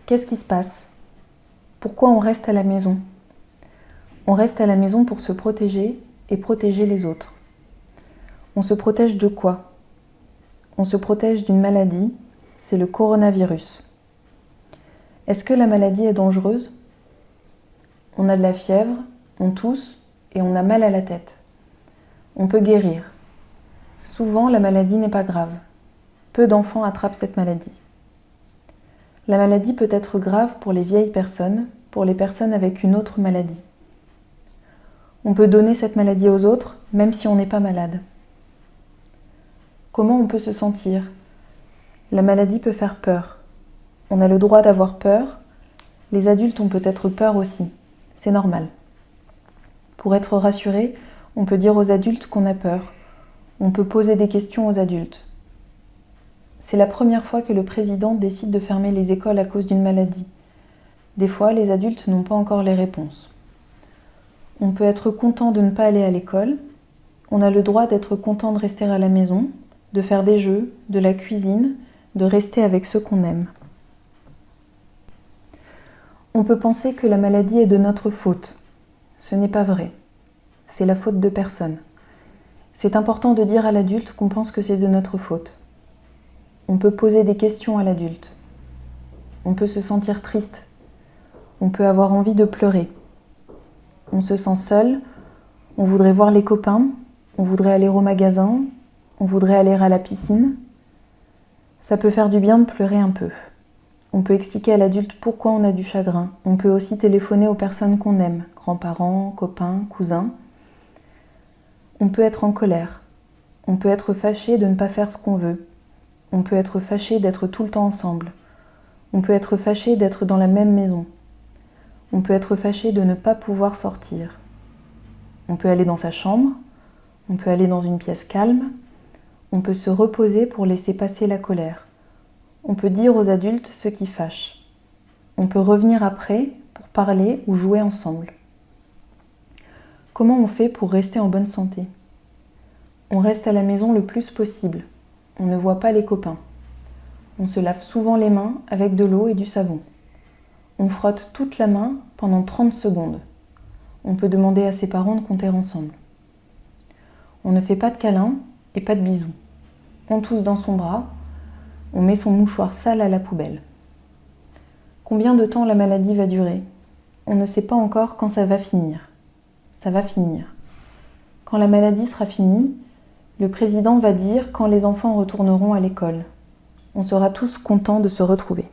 Qu'est-ce qui se passe? Pourquoi on reste à la maison? On reste à la maison pour se protéger et protéger les autres. On se protège de quoi? On se protège d'une maladie, c'est le coronavirus. Est-ce que la maladie est dangereuse? On a de la fièvre, on tousse et on a mal à la tête. On peut guérir. Souvent, la maladie n'est pas grave. Peu d'enfants attrapent cette maladie. La maladie peut être grave pour les vieilles personnes, pour les personnes avec une autre maladie. On peut donner cette maladie aux autres, même si on n'est pas malade. Comment on peut se sentir? La maladie peut faire peur. On a le droit d'avoir peur. Les adultes ont peut-être peur aussi. C'est normal. Pour être rassuré, on peut dire aux adultes qu'on a peur. On peut poser des questions aux adultes. C'est la première fois que le président décide de fermer les écoles à cause d'une maladie. Des fois, les adultes n'ont pas encore les réponses. On peut être content de ne pas aller à l'école. On a le droit d'être content de rester à la maison, de faire des jeux, de la cuisine, de rester avec ceux qu'on aime. On peut penser que la maladie est de notre faute. Ce n'est pas vrai. C'est la faute de personne. C'est important de dire à l'adulte qu'on pense que c'est de notre faute. On peut poser des questions à l'adulte. On peut se sentir triste. On peut avoir envie de pleurer. On se sent seul. On voudrait voir les copains. On voudrait aller au magasin. On voudrait aller à la piscine. Ça peut faire du bien de pleurer un peu. On peut expliquer à l'adulte pourquoi on a du chagrin. On peut aussi téléphoner aux personnes qu'on aime, grands-parents, copains, cousins. On peut être en colère. On peut être fâché de ne pas faire ce qu'on veut. On peut être fâché d'être tout le temps ensemble. On peut être fâché d'être dans la même maison. On peut être fâché de ne pas pouvoir sortir. On peut aller dans sa chambre. On peut aller dans une pièce calme. On peut se reposer pour laisser passer la colère. On peut dire aux adultes ce qui fâche. On peut revenir après pour parler ou jouer ensemble. Comment on fait pour rester en bonne santé? On reste à la maison le plus possible. On ne voit pas les copains. On se lave souvent les mains avec de l'eau et du savon. On frotte toute la main pendant 30 secondes. On peut demander à ses parents de compter ensemble. On ne fait pas de câlins et pas de bisous. On tousse dans son bras. On met son mouchoir sale à la poubelle. Combien de temps la maladie va durer? On ne sait pas encore quand ça va finir. Ça va finir. Quand la maladie sera finie, le président va dire quand les enfants retourneront à l'école. On sera tous contents de se retrouver.